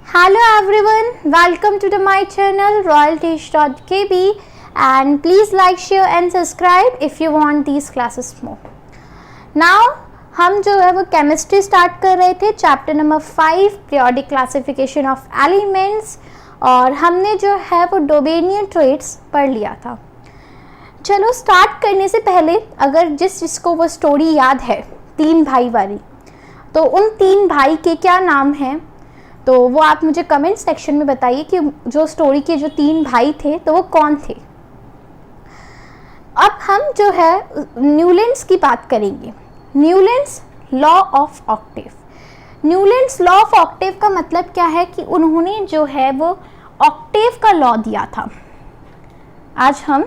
Hello everyone, welcome to my channel royaltaste.kb and please like, share and subscribe if you want these classes more. Now हम जो है वो chemistry start कर रहे थे, chapter number 5 periodic classification of elements, और हमने जो है वो डोबेनियन ट्रेट्स पढ़ लिया था. चलो स्टार्ट करने से पहले अगर जिसको वो स्टोरी याद है 3 भाई वाली, तो उन 3 भाई के क्या नाम हैं, तो वो आप मुझे कमेंट सेक्शन में बताइए कि जो स्टोरी के जो 3 भाई थे तो वो कौन थे. अब हम जो है न्यूलैंड्स की बात करेंगे. Newlands law of Octave. Newlands law of Octave का मतलब क्या है कि उन्होंने जो है वो ऑक्टेव का लॉ दिया था. आज हम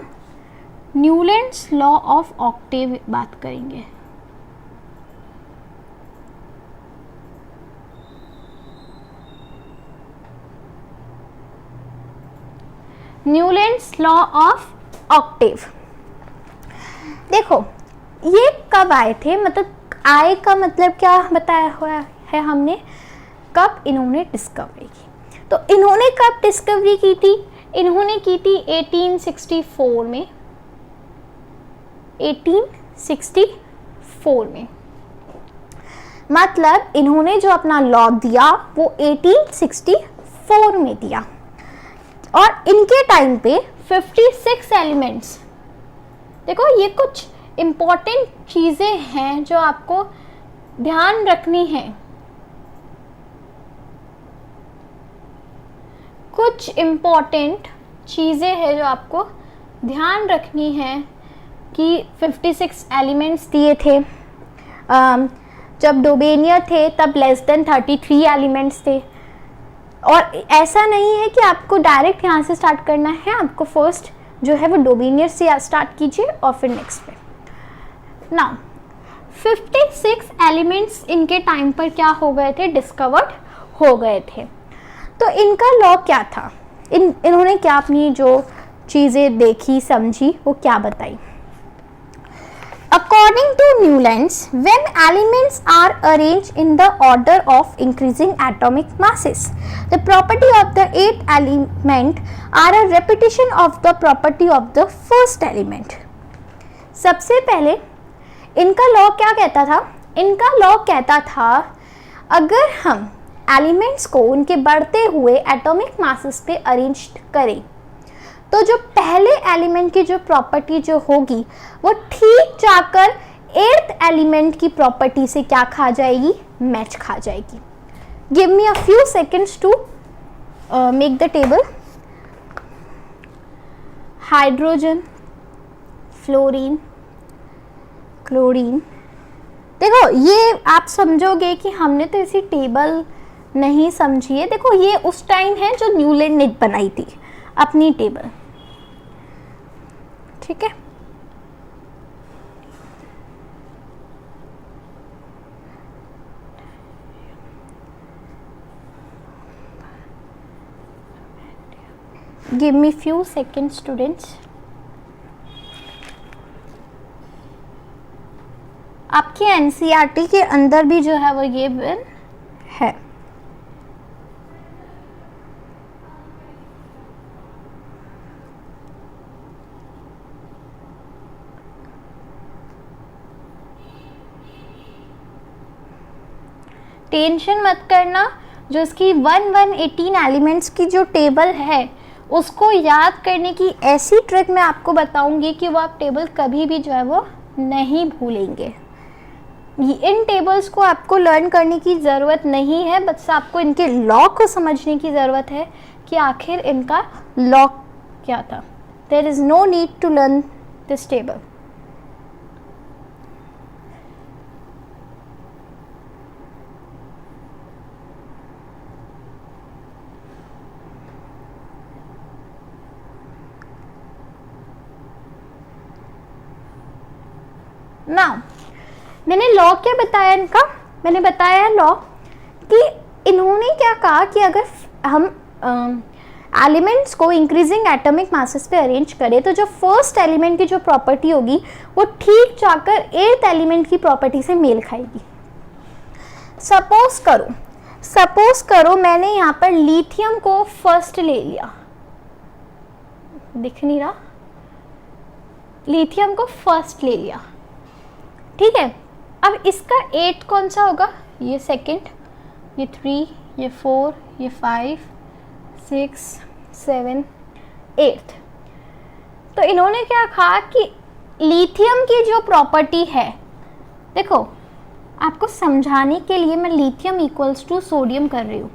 न्यूलैंड्स लॉ ऑफ ऑक्टेव बात करेंगे. Newlands law of Octave. देखो ये कब आए थे, मतलब आए का मतलब क्या बताया हुआ है हमने, कब इन्होंने डिस्कवरी की. तो इन्होंने कब डिस्कवरी की थी, इन्होंने की थी 1864 में. 1864 में मतलब इन्होंने जो अपना लॉ दिया वो 1864 में दिया. और इनके टाइम पे 56 एलिमेंट्स. देखो ये कुछ इम्पॉर्टेंट चीज़ें हैं जो आपको ध्यान रखनी है. कुछ इम्पॉर्टेंट चीज़ें हैं जो आपको ध्यान रखनी है कि 56 एलिमेंट्स दिए थे. जब डोबेनियर थे तब लेस देन 33 एलिमेंट्स थे. और ऐसा नहीं है कि आपको डायरेक्ट यहाँ से स्टार्ट करना है, आपको फर्स्ट जो है वो डोबेनियर से स्टार्ट कीजिए और फिर नेक्स्ट पे. नाउ 56 एलिमेंट्स इनके टाइम पर क्या हो गए थे, डिस्कवर्ड हो गए थे. तो इनका लॉ क्या था, इन्होंने क्या अपनी जो चीज़ें देखी समझी वो क्या बताई. According to Newlands, when elements are arranged in the order of increasing atomic masses, the property of the 8th element are a repetition of the property of the first element. सबसे पहले इनका लॉ क्या कहता था, इनका law कहता था अगर हम एलिमेंट्स को उनके बढ़ते हुए एटॉमिक मासेस पे अरेंज करें तो जो पहले एलिमेंट की जो प्रॉपर्टी जो होगी वो ठीक जाकर 8th एलिमेंट की प्रॉपर्टी से क्या खा जाएगी, मैच खा जाएगी. Give me a few seconds to make the table. Hydrogen, fluorine, chlorine. देखो ये आप समझोगे कि हमने तो इसी टेबल नहीं समझी है. देखो ये उस टाइम है जो न्यूलैंड ने बनाई थी अपनी टेबल, ठीक है. Give me few second students. आपके एनसीईआरटी के अंदर भी जो है वो ये है. टेंशन मत करना, जो इसकी 118 एलिमेंट्स की जो टेबल है उसको याद करने की ऐसी ट्रिक मैं आपको बताऊंगी कि वो आप टेबल कभी भी जो है वो नहीं भूलेंगे. इन टेबल्स को आपको लर्न करने की ज़रूरत नहीं है, बस आपको इनके लॉ को समझने की ज़रूरत है कि आखिर इनका लॉ क्या था. There is no need to learn this table. Now मैंने लॉ क्या बताया इनका, मैंने बताया लॉ कि इन्होंने क्या कहा कि अगर हम एलिमेंट्स को इंक्रीजिंग एटॉमिक मासेस पे अरेंज करें तो जो फर्स्ट एलिमेंट की जो प्रॉपर्टी होगी वो ठीक जाकर 8th एलिमेंट की प्रॉपर्टी से मेल खाएगी. सपोज करो सपोज करो मैंने यहाँ पर लिथियम को फर्स्ट ले लिया, दिख नहीं रहा, लिथियम को फर्स्ट ले लिया, ठीक है। अब इसका 8 कौन सा होगा, ये सेकंड, ये 3, ये 4, ये 5, 6, 7, 8। तो इन्होंने क्या कहा कि लिथियम की जो प्रॉपर्टी है, देखो आपको समझाने के लिए मैं लिथियम इक्वल्स टू सोडियम कर रही हूँ।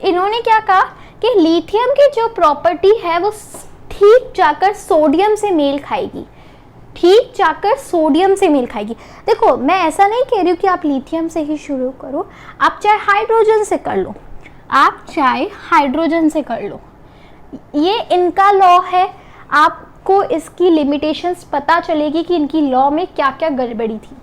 इन्होंने क्या कहा कि लिथियम की जो प्रॉपर्टी है वो ठीक जाकर सोडियम से मेल खाएगी, ठीक जाकर सोडियम से मेल खाएगी। देखो मैं ऐसा नहीं कह रही हूँ कि आप लिथियम से ही शुरू करो, आप चाहे हाइड्रोजन से कर लो, आप चाहे हाइड्रोजन से कर लो, ये इनका लॉ है। आपको इसकी लिमिटेशंस पता चलेगी कि इनकी लॉ में क्या क्या गड़बड़ी थी।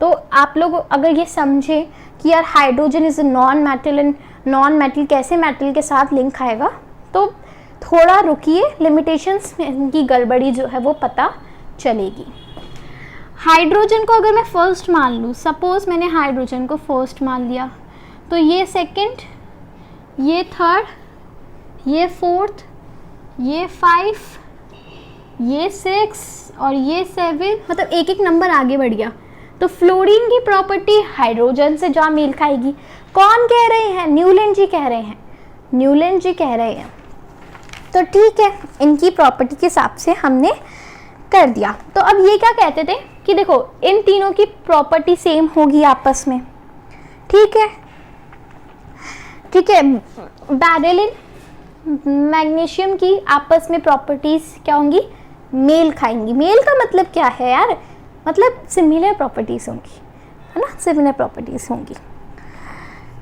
तो आप लोग अगर ये समझे कि यार hydrogen is non metal and non metal कैसे मेटल के साथ लिंक खाएगा, तो थोड़ा रुकिए, लिमिटेशंस में इनकी गड़बड़ी जो है वो पता चलेगी। हाइड्रोजन को अगर मैं फर्स्ट मान लूँ, सपोज मैंने हाइड्रोजन को फर्स्ट मान लिया, तो ये सेकंड, ये थर्ड, ये फोर्थ, ये 5, ये 6 और ये 7, मतलब एक एक नंबर आगे बढ़ गया। तो फ्लोरीन की प्रॉपर्टी हाइड्रोजन से जा मेल खाएगी। कौन कह रहे हैं, न्यूलैंड जी कह रहे हैं, न्यूलैंड जी कह रहे हैं। तो ठीक है, इनकी प्रॉपर्टी के हिसाब से हमने कर दिया। तो अब ये क्या कहते थे कि देखो इन तीनों की प्रॉपर्टी सेम होगी आपस में, ठीक है, ठीक है। बेरिलिन मैग्नीशियम की आपस में प्रॉपर्टीज क्या होंगी, मेल खाएंगी। मेल का मतलब क्या है यार, मतलब सिमिलर प्रॉपर्टीज होंगी, है ना, सिमिलर प्रॉपर्टीज होंगी।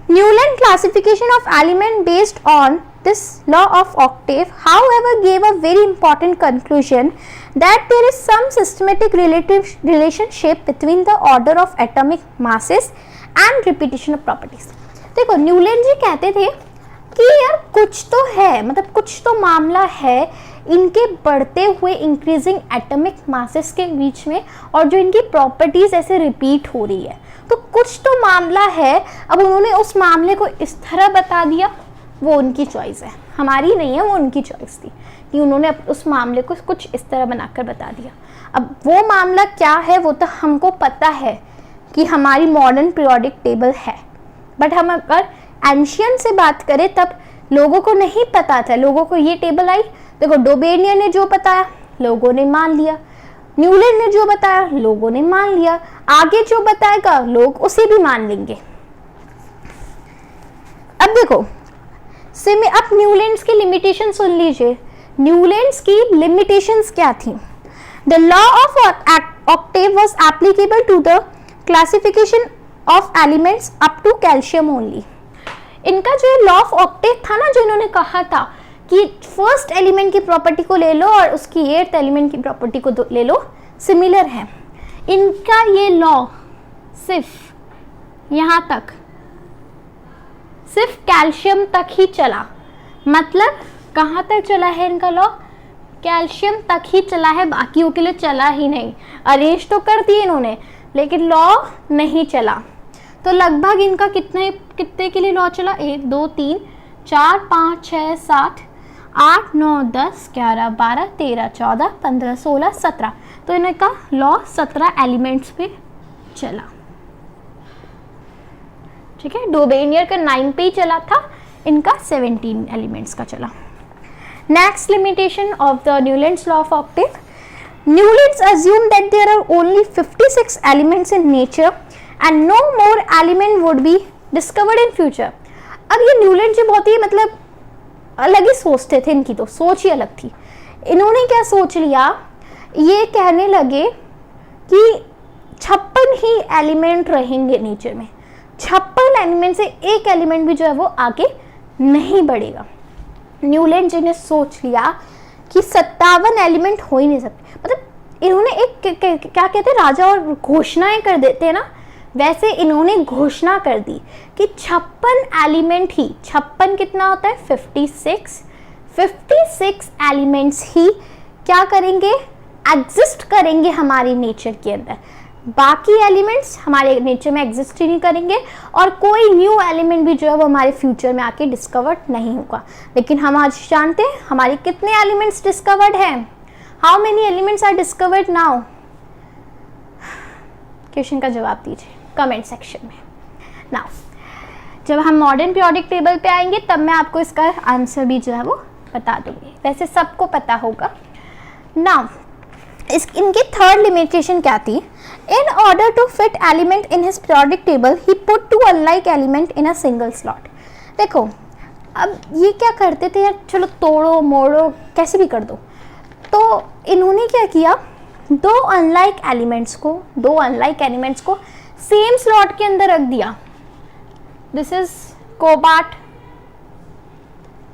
Newland classification of element based on this law of octave however gave a very important conclusion that there is some systematic relationship between the order of atomic masses and repetition of properties। देखो Newland जी कहते थे कि यार कुछ तो है, मतलब कुछ तो मामला है इनके बढ़ते हुए इंक्रीजिंग एटॉमिक मासेस के बीच में, और जो इनकी प्रॉपर्टीज ऐसे रिपीट हो रही है, तो कुछ तो मामला है। अब उन्होंने उस मामले को इस तरह बता दिया, वो उनकी चॉइस है, हमारी नहीं है, वो उनकी चॉइस थी कि उन्होंने उस मामले को कुछ इस तरह बनाकर बता दिया। अब वो मामला क्या है वो तो हमको पता है कि हमारी मॉडर्न पीरियोडिक टेबल है, बट हम अगर एंशियंट से बात करें तब लोगों को नहीं पता था। लोगों को ये टेबल आई, देखो डोबेनियर ने जो बताया लोगों ने मान लिया, न्यूलैंड ने जो बताया लोगों ने मान लिया, आगे जो बताएगा लोग उसे भी मान लेंगे। अब देखो अब न्यूलैंड्स की लिमिटेशन सुन लीजिए। न्यूलैंड्स की लिमिटेशंस क्या थी? The law of octave was applicable to the classification of elements up to calcium only. इनका जो लॉ ऑफ ऑक्टेव था ना, जो इन्होंने कहा था कि फर्स्ट एलिमेंट की प्रॉपर्टी को ले लो और उसकी 8th एलिमेंट की प्रॉपर्टी को ले लो, सिमिलर है। इनका ये लॉ सिर्फ यहाँ तक, सिर्फ कैल्शियम तक ही चला। मतलब कहाँ तक चला है इनका लॉ? कैल्शियम तक ही चला है, बाकियों के लिए चला ही नहीं। अरेंज तो कर दिए इन्होंने, लेकिन लॉ नहीं चला। तो लगभग इनका कितने के लिए लॉ चला? 1 2 3 4 5 6 7 8 9 10 11 12 13 14 15 16 17। तो इनका लॉ 17 एलिमेंट्स पे चला, ठीक है। डोबेनियर का 9 पे ही चला था, इनका 17 एलिमेंट्स का चला। Next limitation of the Newlands law of Octave. Newlands assumed that there are only 56 elements in nature and no more element would be discovered in future। अब ये न्यूलैंड जी बहुत ही मतलब अलग ही सोचते थे, इनकी तो सोच ही अलग थी। इन्होंने क्या सोच लिया, ये कहने लगे कि 56 ही एलिमेंट रहेंगे नेचर में, 56 एलिमेंट से एक एलिमेंट भी जो है वो आगे नहीं बढ़ेगा। न्यूलैंड जी ने सोच लिया कि 57 एलिमेंट हो ही नहीं सकते। मतलब इन्होंने एक क्या कहते हैं, राजा और घोषणाएं कर देते हैं ना, वैसे इन्होंने घोषणा कर दी कि 56 एलिमेंट ही, 56 कितना होता है 56 एलिमेंट्स ही क्या करेंगे, एग्जिस्ट करेंगे हमारी नेचर के अंदर। बाकी एलिमेंट्स हमारे नेचर में एग्जिस्ट ही नहीं करेंगे और कोई न्यू एलिमेंट भी जो है वो हमारे फ्यूचर में आके डिस्कवर्ड नहीं होगा। लेकिन हम आज जानते हैं हमारे कितने एलिमेंट्स डिस्कवर्ड हैं, how many elements are discovered now. Question का जवाब दीजिए कमेंट सेक्शन में। नाउ जब हम मॉडर्न पीरियोडिक टेबल पे आएंगे तब मैं आपको इसका आंसर भी जो है वो बता दूंगी, वैसे सबको पता होगा। नाउ इनकी थर्ड लिमिटेशन क्या थी, in order to fit element in his periodic table he put two unlike element in a single slot. देखो अब ये क्या करते थे यार, चलो तोड़ो मोड़ो कैसे भी कर दो, तो इन्होंने क्या किया, दो अनलाइक एलिमेंट्स को सेम स्लॉट के अंदर रख दिया। दिस इज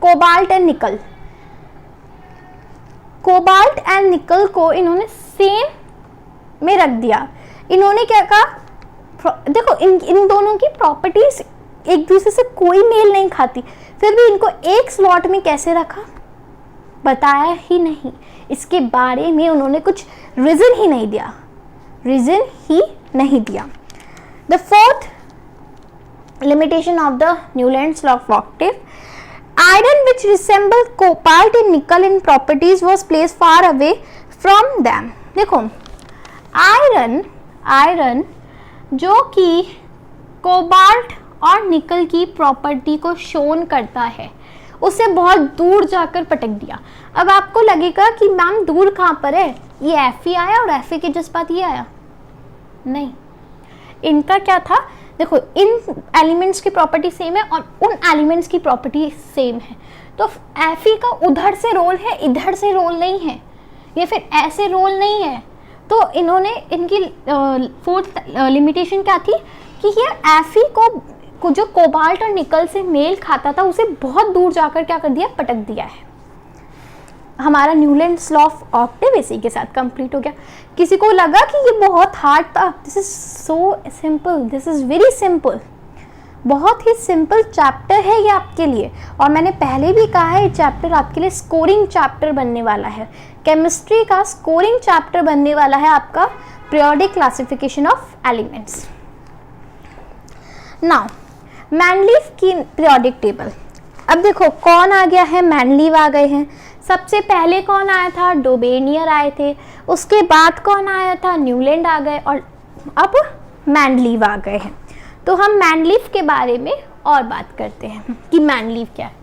कोबाल्ट एंड निकल। कोबाल्ट एंड निकल को इन्होंने सेम में रख दिया। इन्होंने क्या कहा, देखो इन दोनों की प्रॉपर्टीज एक दूसरे से कोई मेल नहीं खाती, फिर भी इनको एक स्लॉट में कैसे रखा बताया ही नहीं, इसके बारे में उन्होंने कुछ रीजन ही नहीं दिया। The fourth limitation of the Newland's law of octave, iron which resemble cobalt and nickel in properties was placed far away from them। देखो आयरन जो कि कोबाल्ट और निकल की प्रॉपर्टी को शोन करता है उसे बहुत दूर जाकर पटक दिया। अब आपको लगेगा कि मैम दूर कहाँ पर है, ये Fe आया और Fe के जस्ट बाद ये आया, नहीं, इनका क्या था, देखो इन एलिमेंट्स की प्रॉपर्टी सेम है और उन एलिमेंट्स की प्रॉपर्टी सेम है, तो Fe का उधर से रोल है इधर से रोल नहीं है, ये फिर ऐसे रोल नहीं है। तो इन्होंने इनकी फोर्थ लिमिटेशन क्या थी कि ये Fe को जो कोबाल्ट और निकल से मेल खाता था उसे बहुत दूर जाकर क्या कर दिया, पटक दिया है। हमारा न्यूलैंड्स लॉ ऑफ ऑक्टेव इसी के साथ कंप्लीट हो गया। किसी को लगा कि ये बहुत हार्ड था, this is so simple, this is very simple, बहुत ही सिंपल चैप्टर है ये आपके लिए। और मैंने पहले भी कहा है ये चैप्टर आपके लिए स्कोरिंग चैप्टर बनने वाला है, केमिस्ट्री का स्कोरिंग चैप्टर बनने वाला है आपका periodic classification of elements. Now Mendeleev की पीरियोडिक टेबल, अब देखो कौन आ गया है, मैनलीव आ गए हैं। सबसे पहले कौन आया था, डोबेनियर आए थे, उसके बाद कौन आया था, न्यूलैंड आ गए और अब मैनलीव आ गए हैं। तो हम मैनलीव के बारे में और बात करते हैं कि मैनलीव क्या है।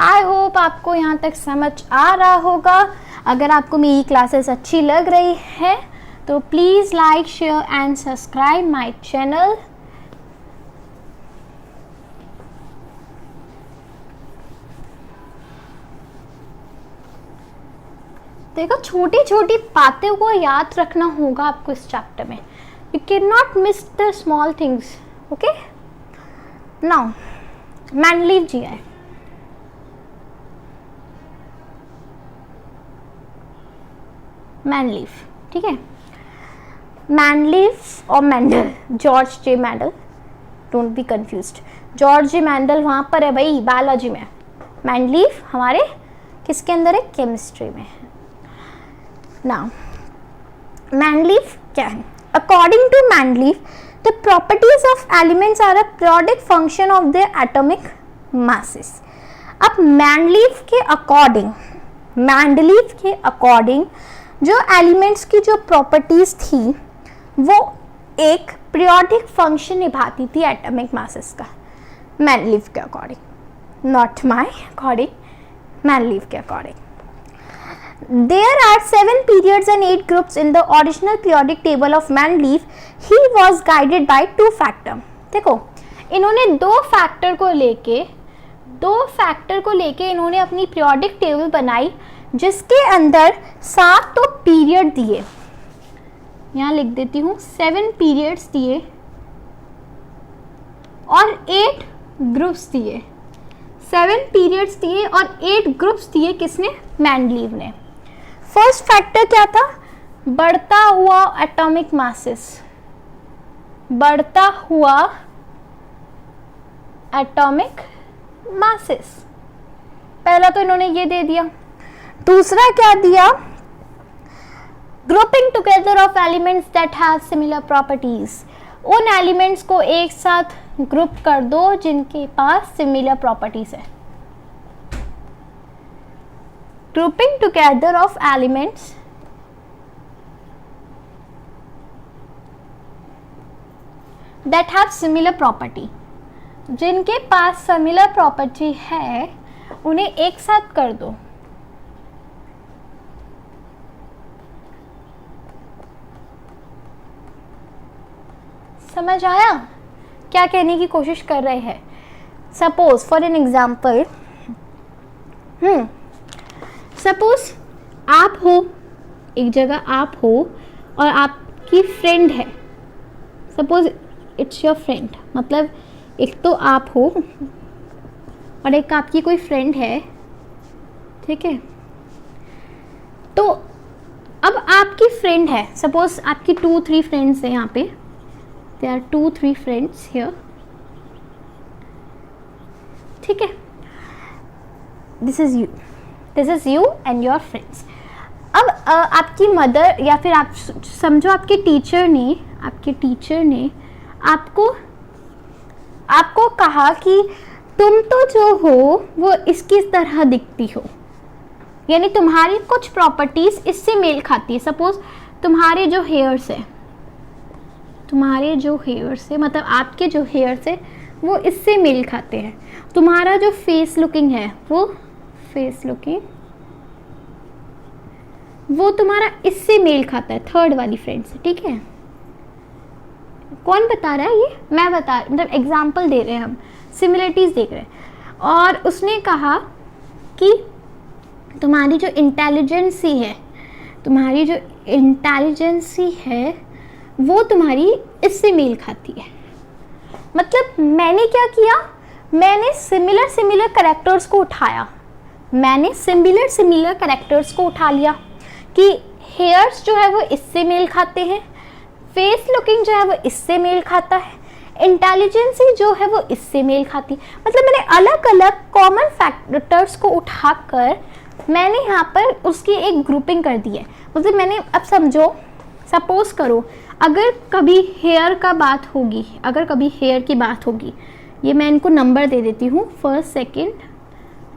आई होप आपको यहाँ तक समझ आ रहा होगा। अगर आपको मेरी क्लासेस अच्छी लग रही है तो please like share and subscribe my channel. देखो छोटी छोटी बातों को याद रखना होगा आपको इस चैप्टर में, you can not miss the small things, okay. Now Mendeleev ji है, मैनलीव, ठीक है, मैनलीव और Mendel, George J Mendel, don't be confused, George J Mendel वहाँ पर है भाई बायोलॉजी में, मैनलीव हमारे किसके अंदर है, केमिस्ट्री में है। नाउ मैनलीव क्या है, according to Mendeleev the properties of elements are a periodic function of their atomic masses. अब मैनलीव के अकॉर्डिंग जो एलिमेंट्स की जो प्रॉपर्टीज थी वो एक पीरियोडिक फंक्शन निभाती थी एटॉमिक मासेस का, मैनलीव के अकॉर्डिंग, नॉट माय अकॉर्डिंग, मैनलीव के according. There are 7 periods and 8 groups in the original periodic table of Mendeleev. He was guided by 2 factors. देखो इन्होंने दो फैक्टर को लेके इन्होंने अपनी पीरियोडिक टेबल बनाई जिसके अंदर 7 तो पीरियड दिए, यहाँ लिख देती हूँ 7 पीरियड्स दिए और 8 ग्रुप्स दिए, 7 पीरियड्स दिए और 8 ग्रुप्स दिए, किसने, मैंडलीव ने। फर्स्ट फैक्टर क्या था, बढ़ता हुआ एटॉमिक मासेस, बढ़ता हुआ एटॉमिक मासेस, पहला तो इन्होंने ये दे दिया। दूसरा क्या दिया, grouping together of elements that have similar properties, उन एलिमेंट्स को एक साथ ग्रुप कर दो जिनके पास सिमिलर प्रॉपर्टीज है। Grouping together of elements that have similar property, जिनके पास सिमिलर प्रॉपर्टी है उन्हें एक साथ कर दो। समझ आया क्या कहने की कोशिश कर रहे हैं? Suppose for an example, suppose आप हो एक जगह, आप हो और आपकी फ्रेंड है। सपोज इट्स योर फ्रेंड, मतलब एक तो आप हो और एक आपकी कोई फ्रेंड है, ठीक है। तो अब आपकी फ्रेंड है, सपोज आपकी 2-3 फ्रेंड्स हैं यहाँ पे, दे आर 2-3 फ्रेंड्स हियर, ठीक है। This is you and your friends. अब आपकी मदर या फिर आप समझो आपके टीचर ने आपको कहा कि तुम तो जो हो वो इसकी तरह दिखती हो, यानी तुम्हारी कुछ प्रॉपर्टीज इससे मेल खाती है। सपोज तुम्हारे जो हेयर्स है मतलब आपके जो हेयर्स है वो इससे मेल खाते हैं। तुम्हारा जो फेस लुकिंग है वो तुम्हारा इससे मेल खाता है, थर्ड वाली फ्रेंड से, ठीक है। कौन बता रहा है ये? मैं मतलब एग्जाम्पल दे रहे हैं, हम सिमिलरिटीज देख रहे हैं। और उसने कहा कि तुम्हारी जो इंटेलिजेंसी है वो तुम्हारी इससे मेल खाती है। मतलब मैंने क्या किया, मैंने सिमिलर कैरेक्टर्स को उठा लिया कि हेयर्स जो है वो इससे मेल खाते हैं, फेस लुकिंग जो है वो इससे मेल खाता है, इंटेलिजेंसी जो है वो इससे मेल खाती है। मतलब मैंने अलग अलग कॉमन फैक्टर्स को उठाकर मैंने यहाँ पर उसकी एक ग्रुपिंग कर दी है। मतलब मैंने, अब समझो, सपोज करो अगर कभी हेयर की बात होगी, ये मैं इनको नंबर दे देती हूँ, 1st, 2nd,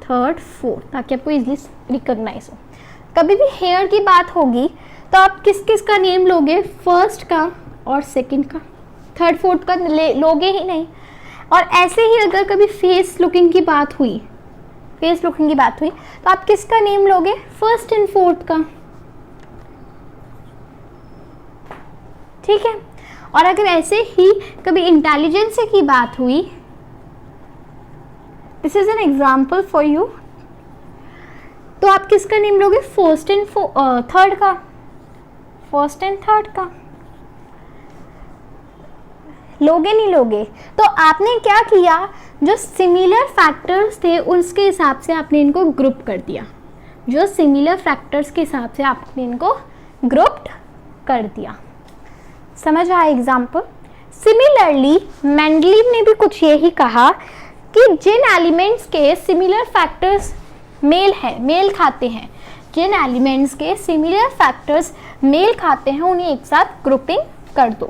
3rd, 4th, ताकि आपको इजीली रिकॉग्नाइज हो। कभी भी हेयर की बात होगी तो आप किस किस का नेम लोगे? फर्स्ट का और सेकंड का, थर्ड फोर्थ का लोगे ही नहीं। और ऐसे ही अगर कभी फेस लुकिंग की बात हुई तो आप किसका नेम लोगे? फर्स्ट एंड फोर्थ का, ठीक है। और अगर ऐसे ही कभी इंटेलिजेंस की बात हुई, this is an example for you, तो आप किसका नेम लोगे? फर्स्ट एंड थर्ड का। लोगे नहीं लोगे? तो आपने क्या किया, जो सिमिलर फैक्टर्स थे उसके हिसाब से आपने इनको ग्रुप कर दिया। समझ आया एग्जाम्पल? सिमिलरली मेंडलीव ने भी कुछ यही कहा कि जिन एलिमेंट्स के सिमिलर फैक्टर्स मेल खाते हैं, उन्हें एक साथ ग्रुपिंग कर दो।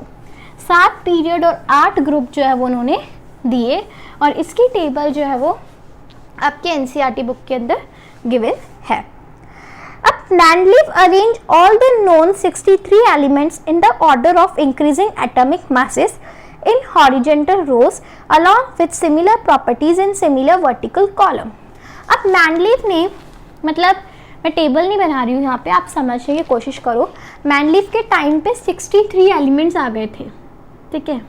7 पीरियड और 8 ग्रुप जो है वो उन्होंने दिए, और इसकी टेबल जो है वो आपके एनसीईआरटी बुक के अंदर गिवन है। अब Mendeleev arrange all the known 63 elements in the order of increasing atomic masses in horizontal rows along with similar properties in similar vertical column। अब मेंडलीव ने, मतलब मैं टेबल नहीं बना रही हूँ यहाँ पे, आप समझने की कोशिश करो। मेंडलीव के टाइम पे 63 एलिमेंट्स आ गए थे, ठीक है।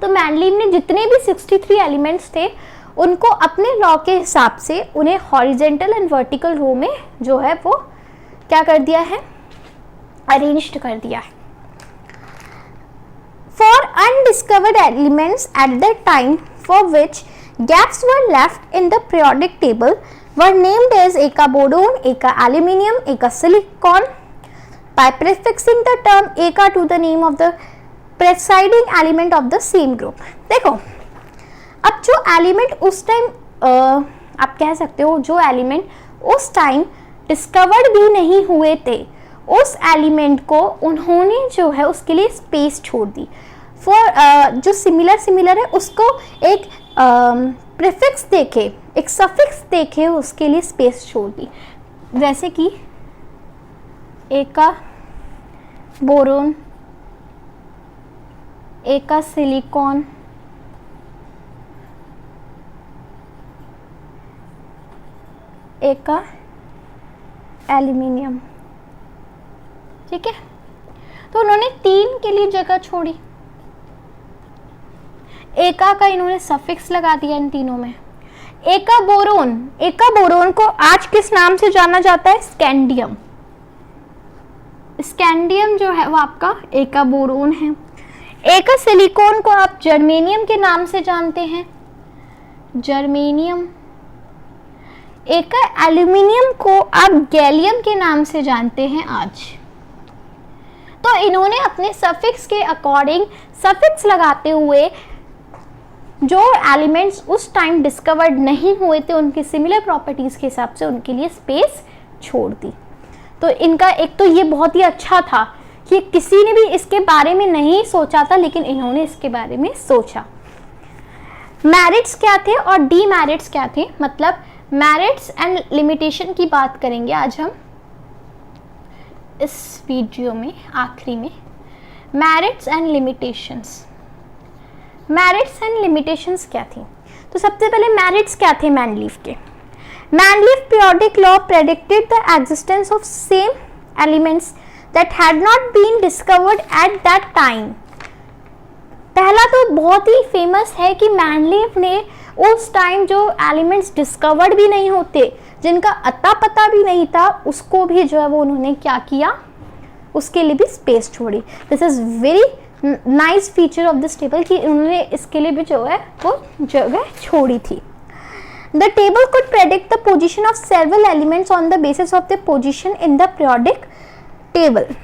तो मेंडलीव ने जितने भी 63 एलिमेंट्स थे उनको अपने लॉ के हिसाब से उन्हें हॉरिजेंटल एंड वर्टिकल रो में जो है वो क्या कर दिया है, अरेंज्ड कर दिया है। For undiscovered elements at that time for which gaps were left in the periodic table were named as eka boron, eka aluminium, eka silicon by prefixing the term eka to the name of the presiding element of the same group। देखो, अब जो element उस time आप कह सकते हो, जो element उस टाइम डिस्कवर्ड भी नहीं हुए थे, उस एलिमेंट को उन्होंने जो है उसके लिए स्पेस छोड़ दी। फॉर जो सिमिलर है उसको एक प्रीफिक्स देके, एक सफिक्स देके उसके लिए स्पेस छोड़ दी। जैसे कि एक का बोरोन, एक का सिलिकॉन, एक का एल्यूमिनियम। ठीक है, तो उन्होंने 3 के लिए जगह छोड़ी, एका का इन्होंने सफिक्स लगा दिया इन तीनों में। एका बोरोन को आज किस नाम से जाना जाता है? स्कैंडियम। स्कैंडियम जो है वो आपका एका बोरोन है। एका सिलिकॉन को आप जर्मेनियम के नाम से जानते हैं, जर्मेनियम। एका एल्यूमिनियम को आप गैलियम के नाम से जानते हैं आज। तो इन्होंने अपने सफिक्स के अकॉर्डिंग सफिक्स लगाते हुए जो एलिमेंट्स उस टाइम डिस्कवर्ड नहीं हुए थे उनकी सिमिलर प्रॉपर्टीज के हिसाब से उनके लिए स्पेस छोड़ दी। तो इनका एक तो ये बहुत ही अच्छा था कि किसी ने भी इसके बारे में नहीं सोचा था, लेकिन इन्होंने इसके बारे में सोचा। मेरिट्स क्या थे और डीमेरिट्स क्या थे, मतलब मेरिट्स एंड लिमिटेशन की बात करेंगे आज हम इस वीडियो में आखिरी में। Merits and limitations, merits and limitations क्या थी? तो सबसे पहले मेरिट्स क्या थे मैनलीफ के? मैनलीफ periodic law predicted the existence of same elements that had not been discovered at that time. पहला तो बहुत ही फेमस है कि मैनलीफ ने उस टाइम जो एलिमेंट्स डिस्कवर्ड भी नहीं होते, जिनका अता पता भी नहीं था, उसको भी जो है वो उन्होंने क्या किया, उसके लिए भी स्पेस छोड़ी। This is very nice feature of this table कि उन्होंने इसके लिए भी जो है वो जगह छोड़ी थी। The table could predict the position of several elements on the basis of the position in the periodic table.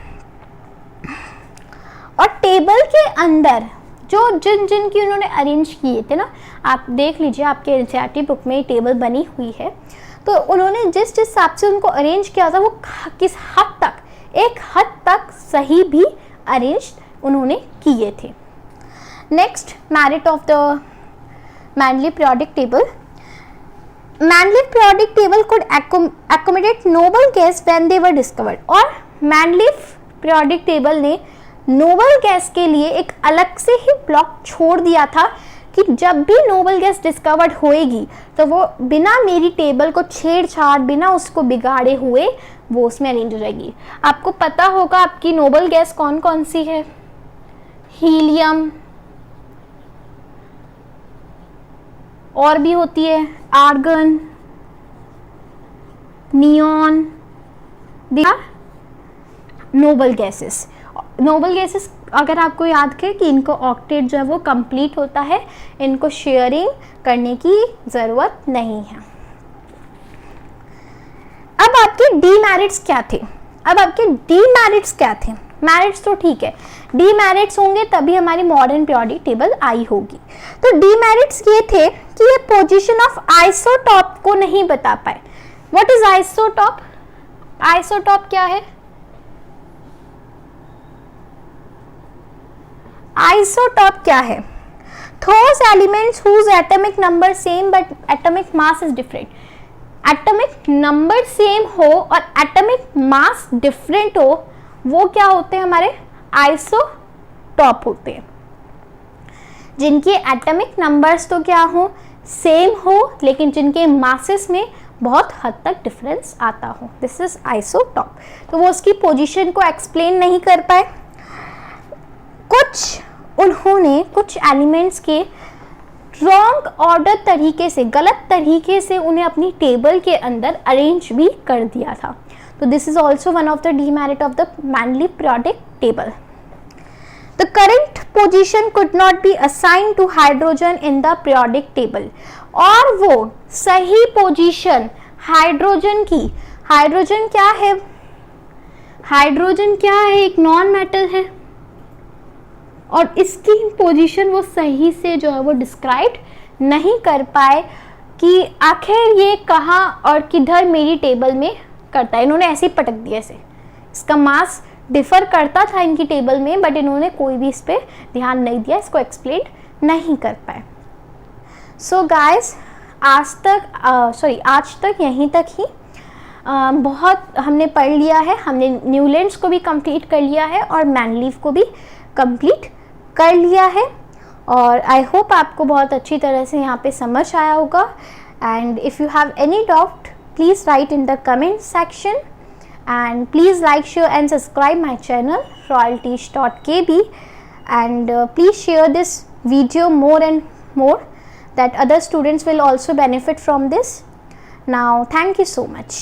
और टेबल के अंदर जो जिन की उन्होंने अरेंज किए थे ना, आप देख लीजिए आपके एनसीईआरटी बुक में टेबल बनी हुई है, तो उन्होंने जिस हिसाब से उनको अरेंज किया था वो किस हद तक, एक हद तक सही भी अरेंज उन्होंने किए थे। नेक्स्ट, मेरिट ऑफ द मैनलीफ periodic table. मैनलीफ periodic table could accommodate noble gas when they were discovered। और मैनलीफ पीरियोडिक टेबल ने नोबल गैस के लिए एक अलग से ही ब्लॉक छोड़ दिया था कि जब भी नोबल गैस डिस्कवर्ड होएगी तो वो बिना मेरी टेबल को छेड़छाड़, बिना उसको बिगाड़े हुए वो उसमें अरेंज हो जाएगी। आपको पता होगा आपकी नोबल गैस कौन कौन सी है? हीलियम, और भी होती है argon, neon, noble gases. Noble gases अगर आपको याद है कि इनको ऑक्टेट जो है वो कंप्लीट होता है, इनको शेयरिंग करने की ज़रूरत नहीं है। अब आपके डीमेरिट्स क्या थे? मेरिट्स तो ठीक है, डीमेरिट्स होंगे तभी हमारी मॉडर्न पीरियोडिक टेबल आई होगी। तो डीमेरिट्स ये थे कि ये पोजीशन ऑफ आइसोटॉप को नहीं बता पाए। What is isotope? आइसोटॉप क्या है? आइसोटॉप क्या है? Those elements whose atomic number same but atomic mass is different। Atomic number same हो और एटॉमिक मास डिफरेंट हो, वो क्या होते हैं? हमारे आइसोटॉप होते हैं। जिनके एटॉमिक नंबर्स तो क्या हो, सेम हो, लेकिन जिनके मासेस में बहुत हद तक डिफरेंस आता हो, दिस इज आइसोटॉप। तो वो उसकी पोजीशन को एक्सप्लेन नहीं कर पाए। उन्होंने कुछ एलिमेंट्स के रॉन्ग ऑर्डर तरीके से, गलत तरीके से उन्हें अपनी टेबल के अंदर अरेंज भी कर दिया था। तो this is also one of the demerit of the मैनलीफ periodic table. The current position could not be assigned to hydrogen in the periodic table. और वो सही पोजीशन हाइड्रोजन की, हाइड्रोजन क्या है? हाइड्रोजन क्या है? एक नॉन मेटल है, और इसकी पोजीशन वो सही से जो है वो डिस्क्राइब नहीं कर पाए कि आखिर ये कहाँ और किधर मेरी टेबल में करता है। इन्होंने ऐसे ही पटक दिया ऐसे इसका मास डिफ़र करता था इनकी टेबल में, बट इन्होंने कोई भी इस पर ध्यान नहीं दिया, इसको एक्सप्लेन नहीं कर पाए। सो गाइस, आज तक यहीं तक ही बहुत हमने पढ़ लिया है। हमने न्यूलैंड्स को भी कंप्लीट कर लिया है और मैनलीफ को भी कंप्लीट कर लिया है, और आई होप आपको बहुत अच्छी तरह से यहाँ पे समझ आया होगा। And if you have any doubt, please write in the comment section, and please like, share and subscribe my channel royalteach.kb, and please share this video more and more, that other students will also benefit from this. Now thank you so much.